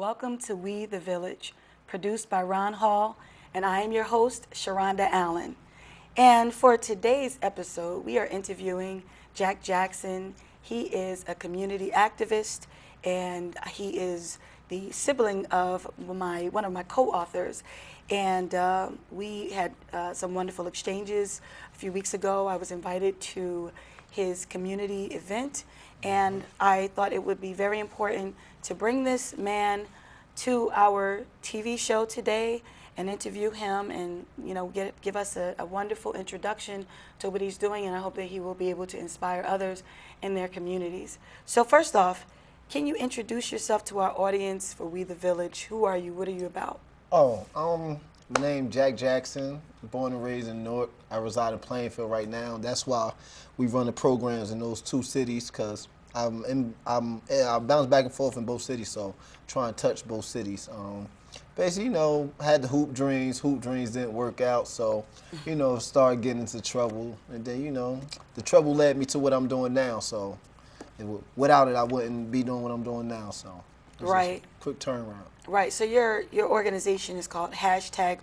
welcome to We the Village, produced by Ron Hall, and I am your host, Sharonda Allen. And for today's episode, we are interviewing Jack Jackson. He is a community activist, and he is the sibling of one of my co-authors. And we had some wonderful exchanges a few weeks ago. I was invited to his community event, and I thought it would be very important to bring this man to our TV show today and interview him and give us a wonderful introduction to what he's doing, and I hope that he will be able to inspire others in their communities. So first off, can you introduce yourself to our audience for We the Village? Who are you? What are you about? My name Jack Jackson, born and raised in Newark. I reside in Plainfield right now. That's why we run the programs in those two cities, because I bounce back and forth in both cities, so try and touch both cities. Basically, had the hoop dreams. Hoop dreams didn't work out, so, started getting into trouble. And then, the trouble led me to what I'm doing now, so without it, I wouldn't be doing what I'm doing now, so. Right. Quick turnaround. Right, so your organization is called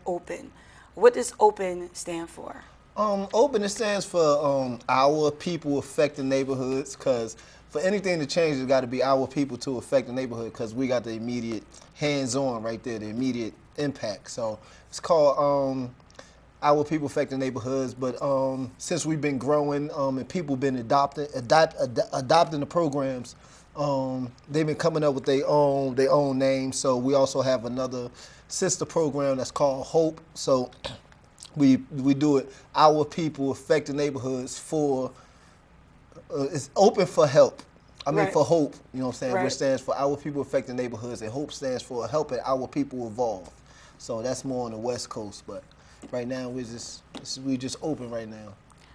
#Open. What does OPEN stand for? OPEN, it stands for our people affect the neighborhoods, because for anything to change, it's got to be our people to affect the neighborhood, because we got the immediate hands-on right there, the immediate impact. So it's called our people affect the neighborhoods, but since we've been growing and people been adopting the programs, they've been coming up with their own names. So we also have another sister program that's called Hope. So we do it. Our people affect the neighborhoods for. It's open for help. Right. For hope. You know what I'm saying? Right. Which stands for Our People Affect the Neighborhoods, and Hope stands for helping our people evolve. So that's more on the West Coast, but right now we just open right now.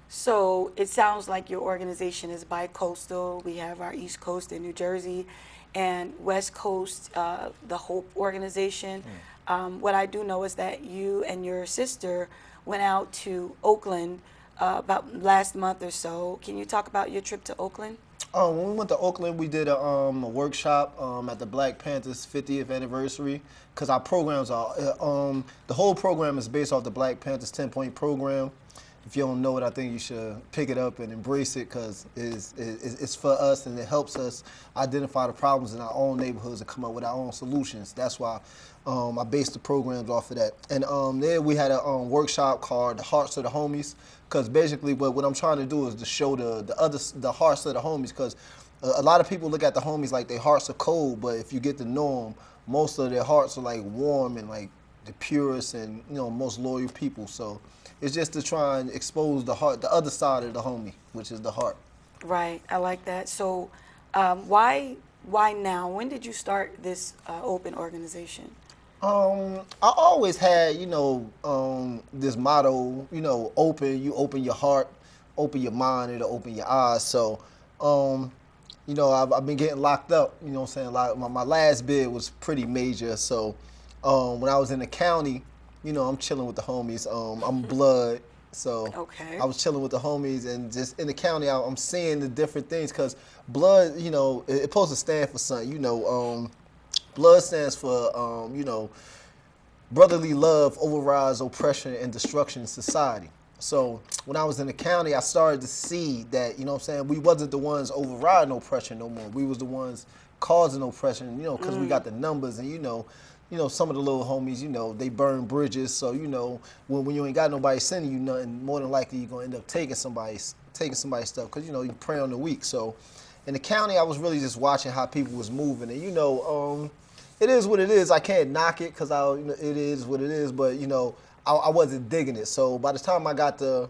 So it sounds like your organization is bi-coastal. We have our East Coast in New Jersey and West Coast, the Hope organization. What I do know is that you and your sister went out to Oakland about last month or so. Can you talk about your trip to Oakland? When we went to Oakland, we did a workshop at the Black Panthers' 50th anniversary, because our programs are, the whole program is based off the Black Panthers 10-point program. If you don't know it, I think you should pick it up and embrace it, because it's for us and it helps us identify the problems in our own neighborhoods and come up with our own solutions. That's why I based the programs off of that. And there we had a workshop called The Hearts of the Homies, because basically what I'm trying to do is to show the hearts of the homies, because a lot of people look at the homies like their hearts are cold, but if you get to know them, most of their hearts are like warm and like the purest and most loyal people. So it's just to try and expose the heart, the other side of the homie, which is the heart. Right, I like that. So why now? When did you start this open organization? I always had, this motto, open, you open your heart, open your mind, it'll open your eyes. So, I've been getting locked up, Like my last bid was pretty major. So, when I was in the county, I'm chilling with the homies. I'm blood, so okay. I was chilling with the homies, and just in the county, I'm seeing the different things, because blood, it's supposed to stand for something. Blood stands for, brotherly love overrides oppression and destruction in society. So when I was in the county, I started to see that, we wasn't the ones overriding oppression no more. We was the ones causing oppression, because we got the numbers, and some of the little homies, they burn bridges. So, when you ain't got nobody sending you nothing, more than likely you're going to end up taking somebody's stuff, because, you prey on the weak. So in the county, I was really just watching how people was moving. And, it is what it is. I can't knock it, because it is what it is. But, I wasn't digging it. So by the time I got the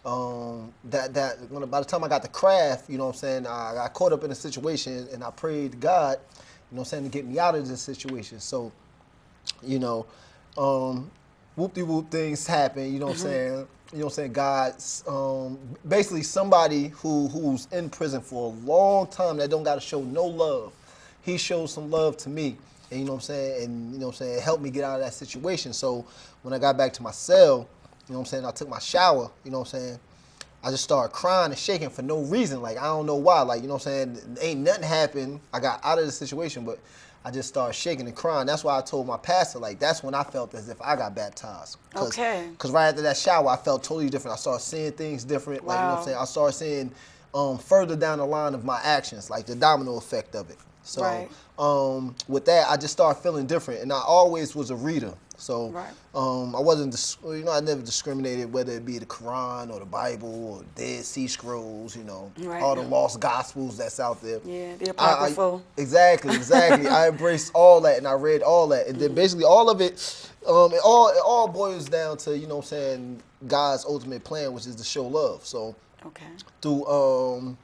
by the time I got the craft, I got caught up in a situation, and I prayed to God, to get me out of this situation. So, whoop-de-whoop things happen, God's basically somebody who's in prison for a long time that don't got to show no love. He showed some love to me, and and helped me get out of that situation. So when I got back to my cell, I took my shower, I just started crying and shaking for no reason. Like, I don't know why. Like, ain't nothing happened. I got out of the situation, but I just started shaking and crying. That's why I told my pastor, like, that's when I felt as if I got baptized. Okay. Because right after that shower, I felt totally different. I started seeing things different. Like, you know what I'm saying? I started seeing further down the line of my actions, like the domino effect of it. So Right. With that, I just started feeling different. And I always was a reader. So Right. I wasn't, I never discriminated whether it be the Quran or the Bible or Dead Sea Scrolls, Right. all the lost gospels that's out there. Yeah, the apocryphal. Exactly. I embraced all that and I read all that. And then basically all of it, it all boils down to, God's ultimate plan, which is to show love. So Okay. through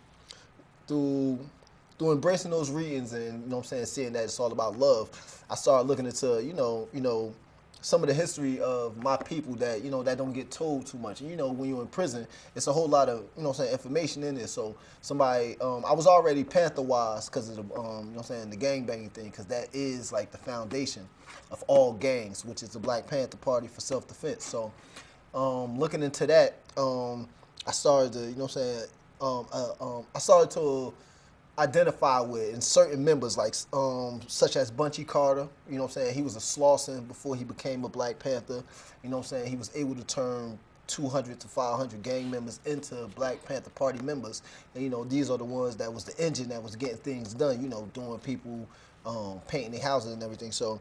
through embracing those readings and seeing that it's all about love, I started looking into some of the history of my people that that don't get told too much. And when you're in prison, it's a whole lot of information in there. So somebody, I was already Panther wise because of the the gangbanging thing, because that is like the foundation of all gangs, which is the Black Panther Party for self-defense. So looking into that, I started to I started to identify with and certain members like such as Bunchy Carter, he was a Slauson before he became a Black Panther, he was able to turn 200 to 500 gang members into Black Panther Party members, and these are the ones that was the engine that was getting things done, doing people painting their houses and everything. So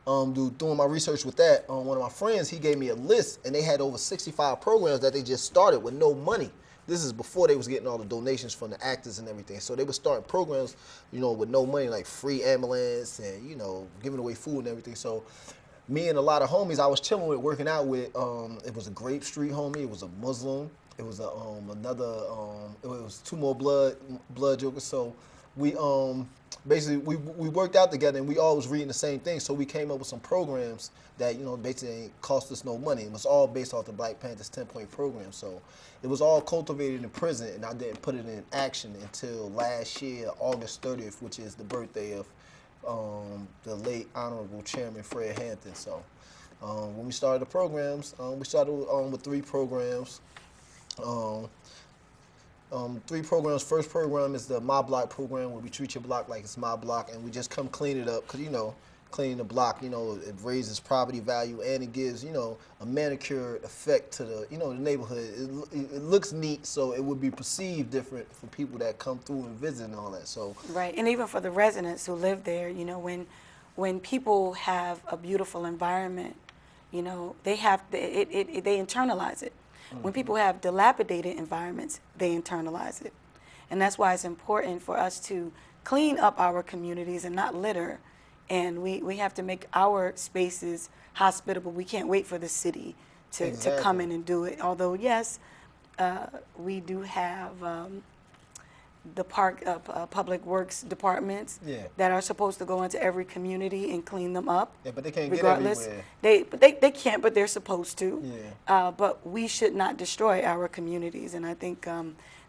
doing my research with that, one of my friends, he gave me a list, and they had over 65 programs that they just started with no money. This is before they was getting all the donations from the actors and everything. So they were starting programs, with no money, like free ambulance and, giving away food and everything. So me and a lot of homies I was chilling with, working out with, it was a Grape Street homie, it was a Muslim, it was it was two more blood jokers. So we basically we worked out together, and we all was reading the same thing. So we came up with some programs that basically ain't cost us no money. It was all based off the Black Panthers 10-point program. So it was all cultivated in prison, and I didn't put it in action until last year, August 30th, which is the birthday of the late Honorable Chairman Fred Hampton. So when we started the programs, we started with 3 programs. 3 programs. First program is the My Block program, where we treat your block like it's my block, and we just come clean it up, because cleaning the block, it raises property value, and it gives a manicured effect to the the neighborhood. It looks neat, so it would be perceived different for people that come through and visit and all that. So Right, and even for the residents who live there, when people have a beautiful environment, they have they internalize it. When people have dilapidated environments, they internalize it. And that's why it's important for us to clean up our communities and not litter. And we have to make our spaces hospitable. We can't wait for the city to come in and do it. Although, yes, we do have the public works departments that are supposed to go into every community and clean them up. Yeah, but they can't regardless. get everywhere. They can't, but they're supposed to. Yeah. But we should not destroy our communities, and I think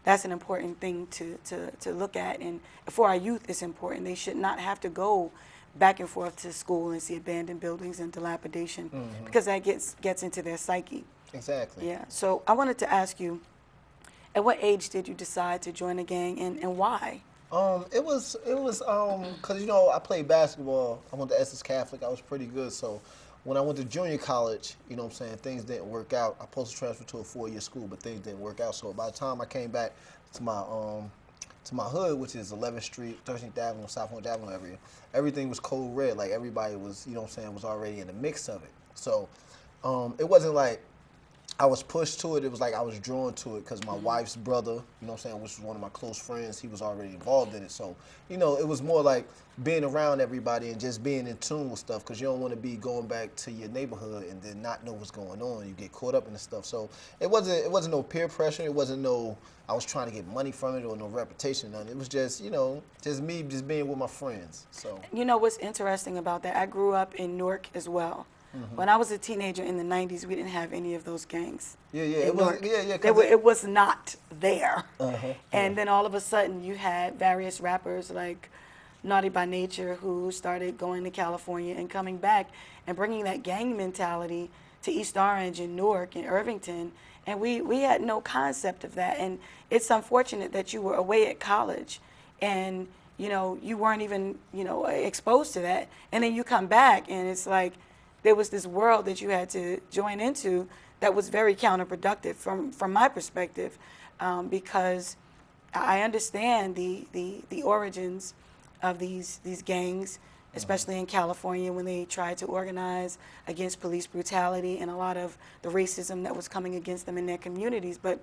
that's an important thing to look at. And for our youth, it's important. They should not have to go back and forth to school and see abandoned buildings and dilapidation, because that gets into their psyche. Exactly. Yeah. So I wanted to ask you, at what age did you decide to join a gang, and why? It was because I played basketball. I went to Essex Catholic. I was pretty good. So when I went to junior college, things didn't work out. I was supposed to transfer to a 4-year school, but things didn't work out. So by the time I came back to my hood, which is 11th Street, 13th Avenue, South Orange Avenue area, everything was cold red. Like everybody was, was already in the mix of it. So it wasn't like I was pushed to it. It was like I was drawn to it because my wife's brother, which was one of my close friends, he was already involved in it. So, it was more like being around everybody and just being in tune with stuff, because you don't want to be going back to your neighborhood and then not know what's going on. You get caught up in the stuff. So it wasn't no peer pressure. It wasn't no I was trying to get money from it or no reputation on it. It was just, just me just being with my friends. So what's interesting about that? I grew up in Newark as well. When I was a teenager in the 90s, we didn't have any of those gangs. It was not there. And then all of a sudden, you had various rappers like Naughty by Nature who started going to California and coming back and bringing that gang mentality to East Orange and Newark and Irvington. And we had no concept of that. And it's unfortunate that you were away at college and you weren't even, exposed to that. And then you come back and it's like there was this world that you had to join into that was very counterproductive from my perspective, because I understand the origins of these gangs, especially in California when they tried to organize against police brutality and a lot of the racism that was coming against them in their communities. But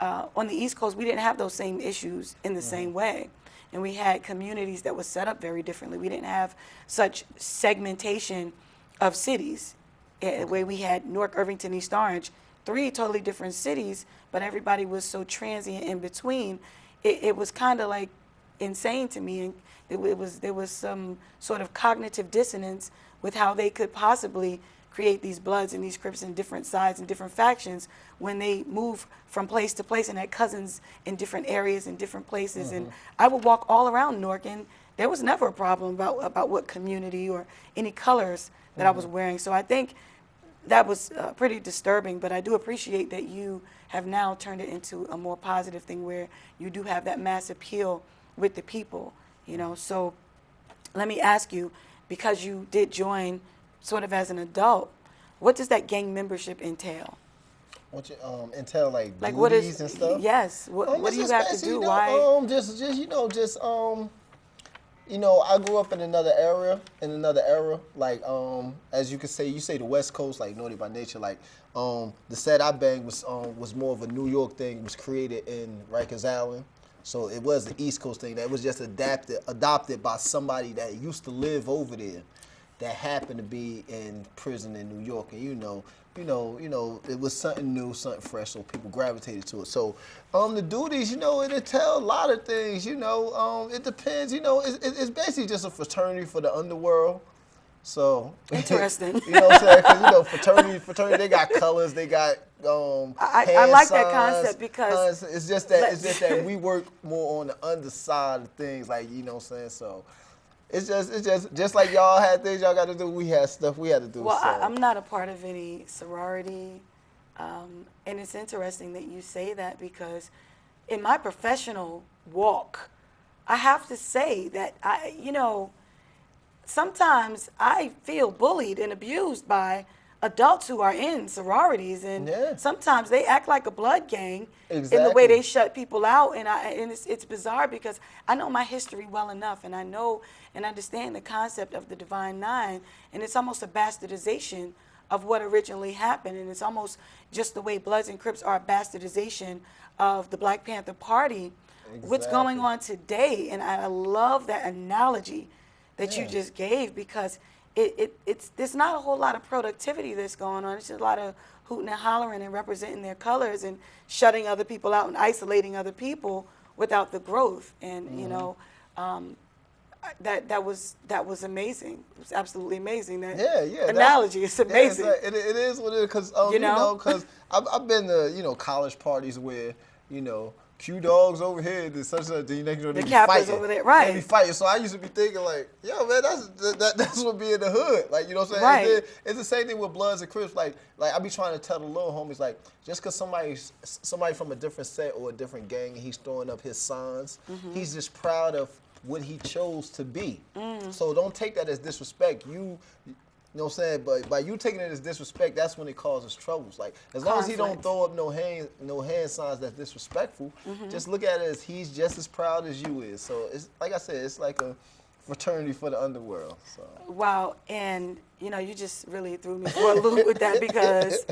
on the East Coast, we didn't have those same issues in the same way. And we had communities that were set up very differently. We didn't have such segmentation of cities, where we had Newark, Irvington, East Orange, 3 totally different cities, but everybody was so transient in between. It was kind of like insane to me. And there was some sort of cognitive dissonance with how they could possibly create these Bloods and these Crips in different sides and different factions when they move from place to place and had cousins in different areas and different places. And I would walk all around Newark, and there was never a problem about what community or any colors that I was wearing. So I think that was pretty disturbing, but I do appreciate that you have now turned it into a more positive thing where you do have that mass appeal with the people, So let me ask you, because you did join sort of as an adult, what does that gang membership entail? What you entail, like what duties is and stuff? Yes. What do you have to do? Why? I grew up in another era. Like as you could say, the West Coast, like Naughty by Nature. Like the set I banged was more of a New York thing. It was created in Rikers Island, so it was the East Coast thing that was just adopted by somebody that used to live over there, that happened to be in prison in New York, and it was something new, something fresh, so people gravitated to it. So, the duties, it entails a lot of things. It depends. It's basically just a fraternity for the underworld. So interesting. You know what I'm saying? Because fraternity, they got colors, they got I like that concept because it's just that we work more on the underside of things, like what I'm saying. So. It's just like y'all had things y'all got to do. We had stuff we had to do. Well, so. I'm not a part of any sorority, and it's interesting that you say that because in my professional walk, I have to say that sometimes I feel bullied and abused by adults who are in sororities, and sometimes they act like a blood gang in the way they shut people out, and it's bizarre because I know my history well enough, and I know and understand the concept of the Divine Nine, and it's almost a bastardization of what originally happened, and it's almost just the way Bloods and Crips are a bastardization of the Black Panther Party. What's going on today, and I love that analogy that you just gave, because there's not a whole lot of productivity that's going on. It's just a lot of hooting and hollering and representing their colors and shutting other people out and isolating other people without the growth. And that was amazing. It was absolutely amazing. That analogy is amazing. It is what it is, because because I've been to college parties where Q dogs over here, the Kappas over there, right? They be fighting. So I used to be thinking like, yo, man, that's what be in the hood. Like, what I'm saying? Right. It's the same thing with Bloods and Crips. Like I be trying to tell the little homies, like, just because somebody from a different set or a different gang, and he's throwing up his signs, he's just proud of what he chose to be. So don't take that as disrespect. You know what I'm saying? But by you taking it as disrespect, that's when it causes troubles. Like, as long as he don't throw up no hand signs that's disrespectful, just look at it as he's just as proud as you is. So it's like I said, it's like a fraternity for the underworld. So. Wow, and you just really threw me for a loop with that, because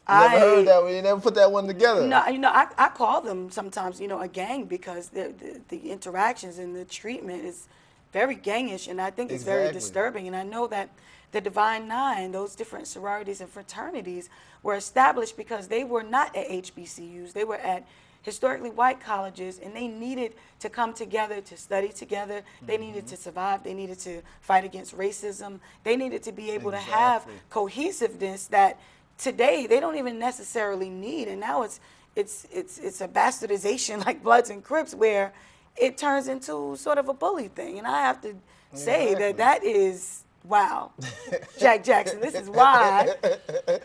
never heard that one. You never put that one together. No, I call them sometimes, a gang, because the interactions and the treatment is very gangish, and I think it's very disturbing. And I know that the Divine Nine, those different sororities and fraternities, were established because they were not at HBCUs. They were at historically white colleges, and they needed to come together to study together. They needed to survive. They needed to fight against racism. They needed to be able to have cohesiveness that today they don't even necessarily need. And now it's a bastardization like Bloods and Crips, where it turns into sort of a bully thing. And I have to say that is, wow. Jack Jackson, this is why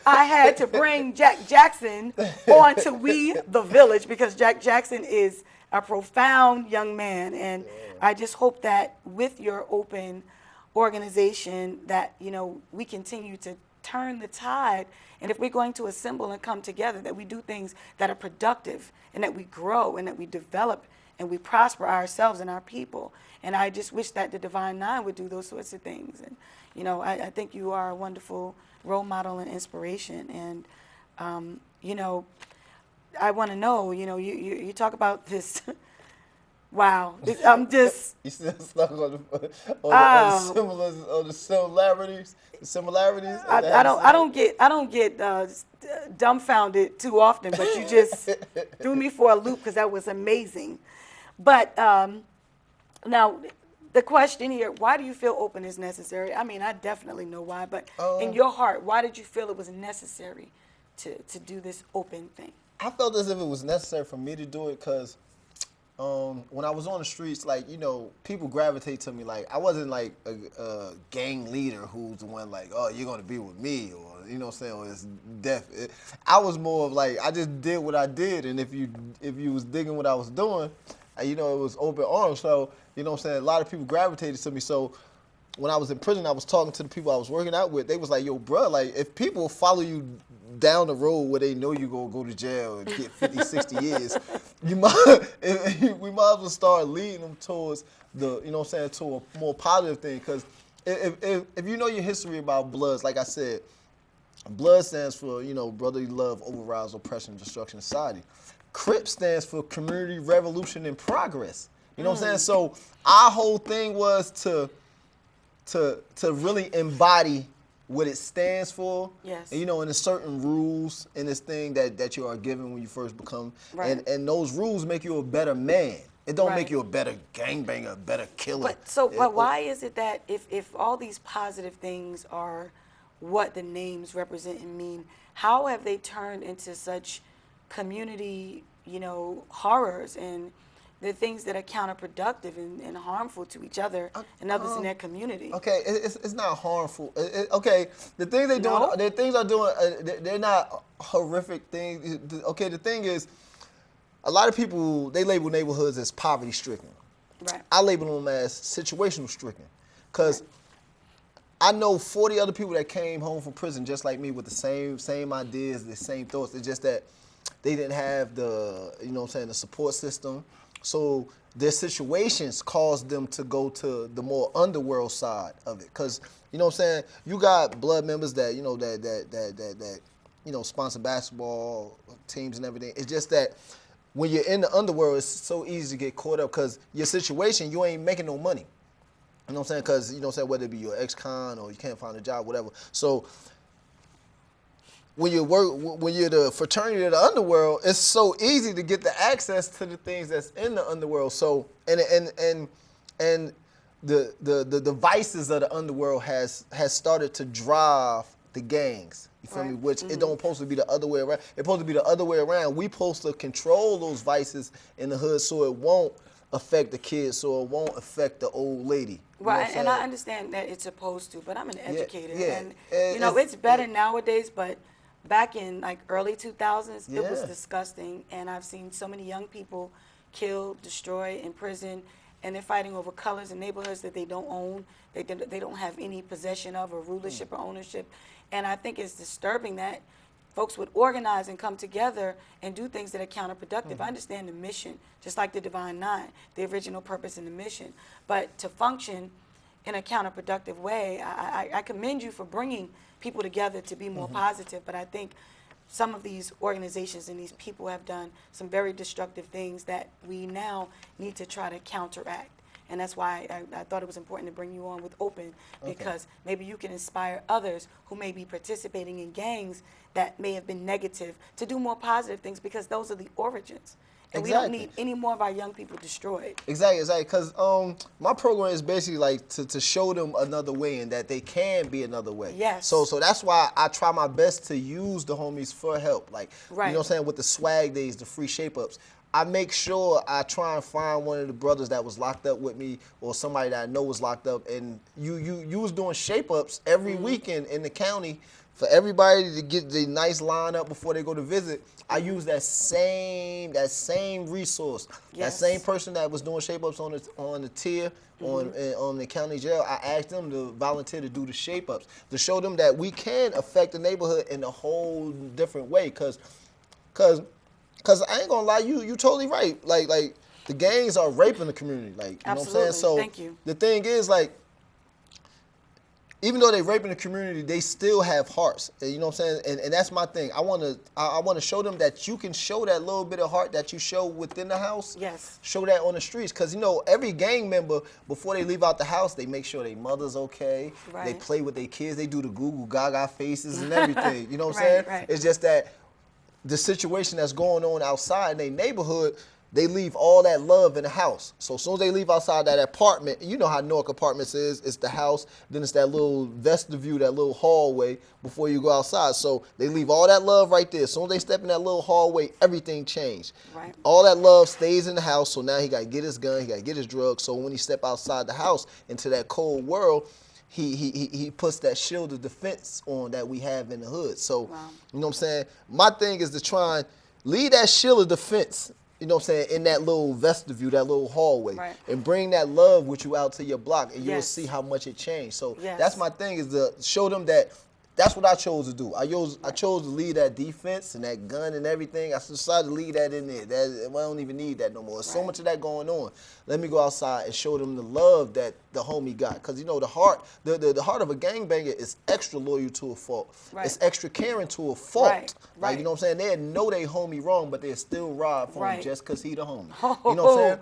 I had to bring Jack Jackson on to We the Village, because Jack Jackson is a profound young man. And I just hope that with your open organization that, we continue to turn the tide. And if we're going to assemble and come together, that we do things that are productive and that we grow and that we develop and we prosper ourselves and our people. And I just wish that the Divine Nine would do those sorts of things. And, I think you are a wonderful role model and inspiration. And, I want to know, you talk about this. Wow. I'm just. You still stuck on the similarities? The similarities? I don't get dumbfounded too often, but you just threw me for a loop because that was amazing. But now, the question here, why do you feel open is necessary? I mean, I definitely know why, but in your heart, why did you feel it was necessary to do this open thing? I felt as if it was necessary for me to do it because when I was on the streets, people gravitate to me. Like, I wasn't like a gang leader who's the one like, oh, you're going to be with me, or, what I'm saying, or it's death. I was more of like, I just did what I did, and if you was digging what I was doing, it was open arms. So, what I'm saying, a lot of people gravitated to me. So when I was in prison, I was talking to the people I was working out with. They was like, yo, bro, like, if people follow you down the road where they know you're going to go to jail and get 50, 60 years, we might as well start leading them towards to a more positive thing. Because if you know your history about Bloods, like I said, Blood stands for, brotherly love overrides oppression, destruction, society. CRIP stands for community, revolution, and progress. You know what I'm saying? So our whole thing was to really embody what it stands for. Yes. And, and there's certain rules in this thing that you are given when you first become. Right. And those rules make you a better man. It don't Right. make you a better gangbanger, a better killer. But why is it that if all these positive things are what the names represent and mean, how have they turned into such community, horrors and the things that are counterproductive and harmful to each other and others in their community? Okay, it's not harmful. Okay, the things they doing, No? the things are doing, they're not horrific things. Okay, the thing is, a lot of people, they label neighborhoods as poverty-stricken. Right. I label them as situational-stricken, because I know 40 other people that came home from prison just like me with the same ideas, the same thoughts. It's just that they didn't have the, the support system. So their situations caused them to go to the more underworld side of it. Because, you got blood members that, that sponsor basketball teams and everything. It's just that when you're in the underworld, it's so easy to get caught up because your situation, you ain't making no money. You know what I'm saying? Because, whether it be your ex-con or you can't find a job, whatever. So when you're the fraternity of the underworld, it's so easy to get the access to the things that's in the underworld. So and the vices of the underworld has started to drive the gangs. You feel me? Which it don't supposed to be the other way around. It's supposed to be the other way around. We supposed to control those vices in the hood so it won't affect the kids, so it won't affect the old lady. Right, and I understand that it's supposed to, but I'm an educator, and it's better nowadays, but back in like early 2000s, it was disgusting, and I've seen so many young people killed, destroyed, in prison, and they're fighting over colors in neighborhoods that they don't own, they don't have any possession of or rulership or ownership, and I think it's disturbing that folks would organize and come together and do things that are counterproductive. I understand the mission, just like the Divine Nine, the original purpose and the mission. But to function in a counterproductive way, I commend you for bringing people together to be more positive. But I think some of these organizations and these people have done some very destructive things that we now need to try to counteract. And that's why I thought it was important to bring you on with Open, because maybe you can inspire others who may be participating in gangs that may have been negative to do more positive things, because those are the origins. And we don't need any more of our young people destroyed. Exactly. Because my program is basically like to show them another way and that they can be another way. Yes. So that's why I try my best to use the homies for help. Like, you know what I'm saying, with the swag days, the free shape ups. I make sure I try and find one of the brothers that was locked up with me, or somebody that I know was locked up, and you was doing shape-ups every weekend in the county for everybody to get the nice lineup before they go to visit. I use that same resource, that same person that was doing shape-ups on the tier on the county jail. I asked them to volunteer to do the shape-ups to show them that we can affect the neighborhood in a whole different way. Cause I ain't gonna lie, you totally right. Like the gangs are raping the community. Like, you Absolutely. know what I'm saying? So Thank you. The thing is, like, even though they raping the community, they still have hearts. You know what I'm saying? And that's my thing. I wanna show them that you can show that little bit of heart that you show within the house. Yes. Show that on the streets. Cause every gang member, before they leave out the house, they make sure their mother's okay. Right. They play with their kids. They do the Google Gaga faces and everything. You know what I'm Right, saying? right. It's just that the situation that's going on outside in their neighborhood, they leave all that love in the house. So as soon as they leave outside that apartment, you know how Newark Apartments is. It's the house, then it's that little vestibule, that little hallway before you go outside. So they leave all that love right there. As soon as they step in that little hallway, everything changed. Right. All that love stays in the house, so now he got to get his gun, he got to get his drugs. So when he step outside the house into that cold world, he puts that shield of defense on that we have in the hood. So, Wow. You know what I'm saying? My thing is to try and leave that shield of defense, you know what I'm saying, in that little vestibule, that little hallway, Right. and bring that love with you out to your block, and you'll Yes. see how much it changed. So Yes. that's my thing, is to show them that that's what I chose to do. I chose to leave that defense and that gun and everything. I decided to leave that in there. I don't even need that no more. There's so Right. much of that going on. Let me go outside and show them the love that the homie got. Because, the heart of a gangbanger is extra loyal to a fault. Right. It's extra caring to a fault. Right. Like, you know what I'm saying? They know they homie wrong, but they'll still ride for Right. him just because he the homie. Oh, You know what I'm saying?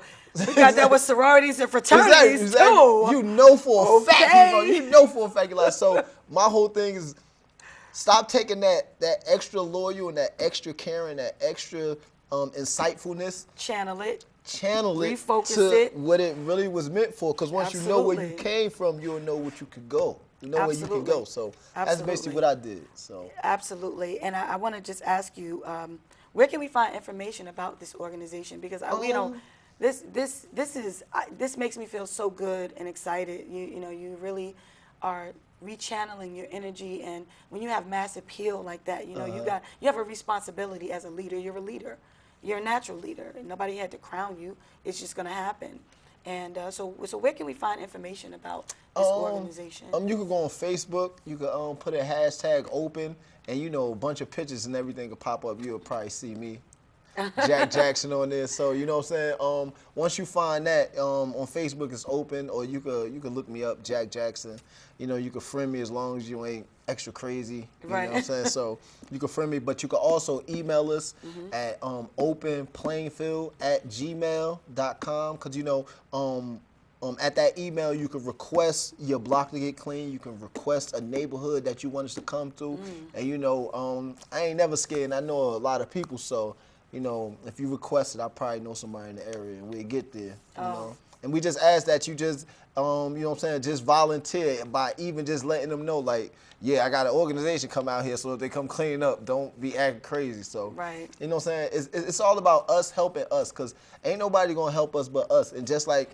We got that with sororities and fraternities Exactly. too. You know for a fact. Okay. You know for a fact. Like, so my whole thing is, stop taking that extra loyal and that extra caring, that extra insightfulness, Channel it. channel it Refocus to it. what it really was meant for. Because once you know where you Absolutely. came from, you'll know what you could go. You know where you can go. Absolutely. So that's basically Absolutely. what I did. So Absolutely. And I want to just ask you, where can we find information about this organization? Because this makes me feel so good and excited. You really are rechanneling your energy, and when you have mass appeal like that, you have a responsibility as a leader. You're a leader. You're a natural leader. Nobody had to crown you. It's just going to happen. And so where can we find information about this organization? You can go on Facebook. You can put a hashtag open, and a bunch of pictures and everything will pop up. You'll probably see me, Jack Jackson, on there. So you know what I'm saying. Once you find that on Facebook, it's open, or you could look me up, Jack Jackson. You can friend me as long as you ain't extra crazy. You know what I'm saying? So you can friend me, but you can also email us at openplainfield@gmail.com, because at that email, you can request your block to get clean. You can request a neighborhood that you want us to come to. And, I ain't never scared, and I know a lot of people. So, if you request it, I probably know somebody in the area, and we'll get there, you know. And we just ask that you just, you know what I'm saying, just volunteer by even just letting them know, like, yeah, I got an organization come out here, so if they come clean up, don't be acting crazy. So, Right. You know what I'm saying? It's all about us helping us, because ain't nobody going to help us but us. And just like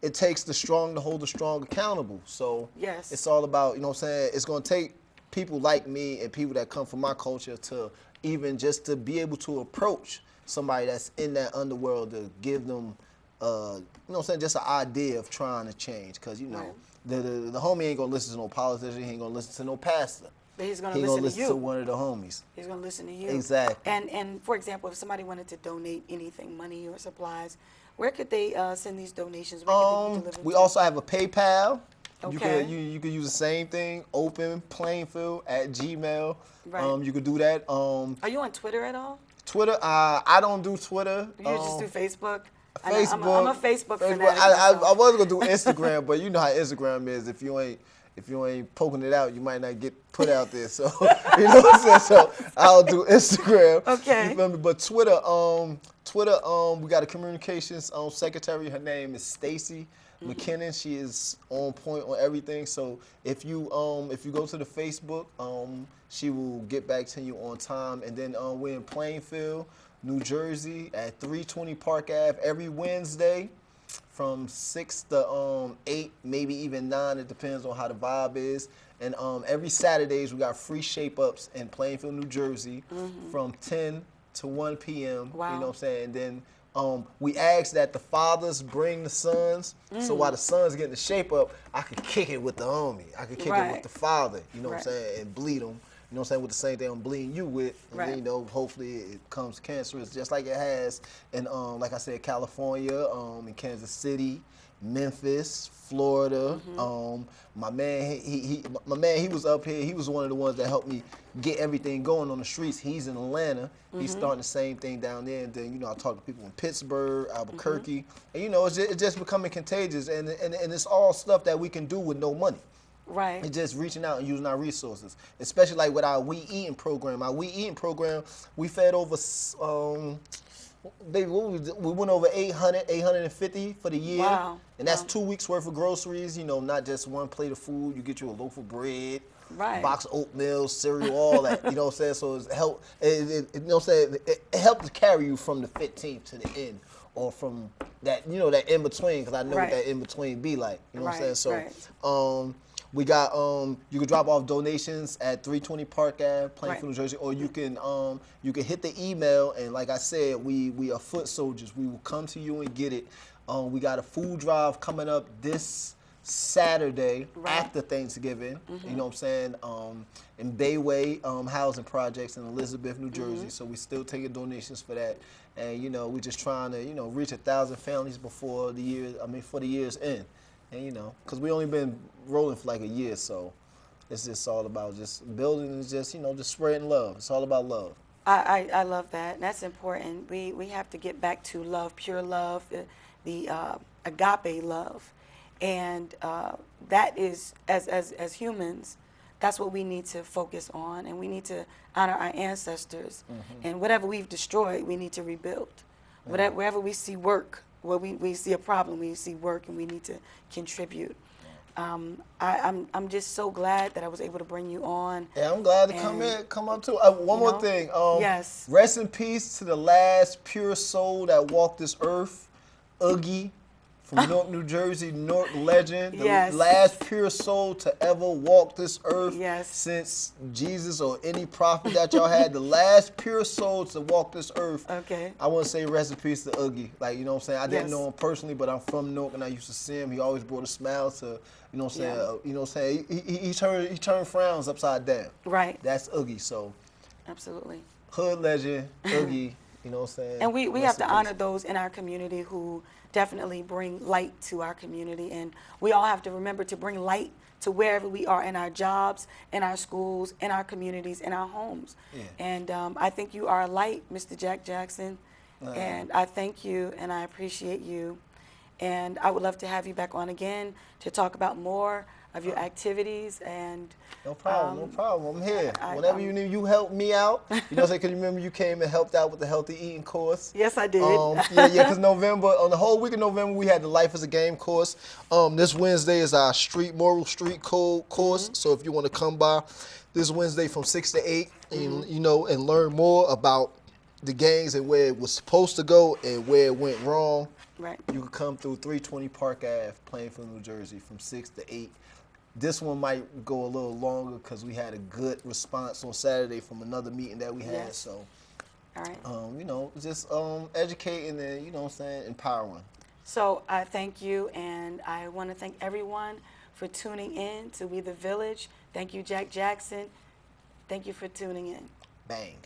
it takes the strong to hold the strong accountable. So Yes. it's all about, you know what I'm saying, it's going to take people like me and people that come from my culture to even just to be able to approach somebody that's in that underworld, to give them, you know what I'm saying, just an idea of trying to change. Because, Right. the homie ain't going to listen to no politician, he ain't going to listen to no pastor. But he's going He to going listen to to listen you. to one of the homies. He's going to listen to you. Exactly. And for example, if somebody wanted to donate anything, money or supplies, where could they send these donations? Where could they be delivered We to? also have a PayPal. Okay. You could use the same thing, openplainfield@gmail. Right. You could do that. Are you on Twitter at all? Twitter, I don't do Twitter. You just do Facebook? Facebook. I'm a Facebook fanatic. I myself. was gonna do Instagram, but you know how Instagram is. If you ain't poking it out, you might not get put out there. So you know what I'm saying. So I'll do Instagram. Okay. You feel me? But Twitter, we got a communications secretary. Her name is Stacy McKinnon. She is on point on everything. So if you go to the Facebook, she will get back to you on time. And then we're in Plainfield. New Jersey at 320 Park Ave every Wednesday from 6 to 8, maybe even 9. It depends on how the vibe is. And every Saturdays, we got free shape-ups in Plainfield, New Jersey from 10 to 1 p.m. Wow. You know what I'm saying? And then we ask that the fathers bring the sons, so while the sons getting the shape-up, I could kick it with the homie. I could kick it with the father, you know what I'm saying, and bleed them. You know what I'm saying, with the same thing I'm bleeding you with. And then, you know, hopefully it comes cancerous, just like it has in, like I said, California, in Kansas City, Memphis, Florida. My man, he was up here. He was one of the ones that helped me get everything going on the streets. He's in Atlanta. He's starting the same thing down there. And then, you know, I talk to people in Pittsburgh, Albuquerque. And, you know, it's just becoming contagious. And it's all stuff that we can do with no money. Right. It's just reaching out and using our resources, especially like with our We Eating program. Our We Eating program, we fed over, we went over 850 for the year. Wow. And that's 2 weeks worth of groceries, you know, not just one plate of food. You get you a loaf of bread, box of oatmeal, cereal, all that, you know what I'm saying? So it's help, you know what I'm saying? It helped to carry you from the 15th to the end, or from that, you know, that in between, because I know what that in between be like, you know what I'm saying? So, we got, you can drop off donations at 320 Park Ave, Plainfield, New Jersey, or you can hit the email, and like I said, we are foot soldiers. We will come to you and get it. We got a food drive coming up this Saturday after Thanksgiving, you know what I'm saying, in Bayway Housing Projects in Elizabeth, New Jersey. So we still taking donations for that. And, you know, we're just trying to, you know, reach 1,000 families before the year, for the year's end. And, you know, because we only been rolling for like a year, so it's just all about just building and just, you know, just spreading love. It's all about love. I love that. And that's important. We have to get back to love, pure love, the agape love. And that is, as humans, that's what we need to focus on. And we need to honor our ancestors. And whatever we've destroyed, we need to rebuild. Wherever we see work, where we see a problem, we see work, and we need to contribute. I'm just so glad that I was able to bring you on. Yeah, I'm glad to come up too. One more thing. Yes. Rest in peace to the last pure soul that walked this earth, Oogie from Newark, New Jersey, Newark legend. The last pure soul to ever walk this earth since Jesus or any prophet that y'all had. The last pure soul to walk this earth. Okay. I want to say rest in peace to Oogie. Like, you know what I'm saying? I didn't know him personally, but I'm from Newark and I used to see him. He always brought a smile to, you know what I'm saying? You know what I'm saying? He turned frowns upside down. Right. That's Oogie. So. Absolutely. Hood legend, Oogie. You know what I'm saying? And we have to honor those in our community who definitely bring light to our community. And we all have to remember to bring light to wherever we are, in our jobs, in our schools, in our communities, in our homes. Yeah. And I think you are a light, Mr. Jack Jackson. And I thank you and I appreciate you. And I would love to have you back on again to talk about more of your activities. And no problem. I'm here. Whenever you need, you help me out. You know what I'm saying? Because remember you came and helped out with the healthy eating course. Yes, I did. Because on the whole week of November, we had the Life as a Game course. This Wednesday is our moral street code course. So if you want to come by this Wednesday from 6 to 8, and, you know, and learn more about the gangs and where it was supposed to go and where it went wrong, you can come through 320 Park Ave, Plainfield, New Jersey, from 6 to 8. This one might go a little longer because we had a good response on Saturday from another meeting that we had. So, all right. You know, just educating and, you know what I'm saying, empowering. So I thank you, and I want to thank everyone for tuning in to We the Village. Thank you, Jack Jackson. Thank you for tuning in. Bang.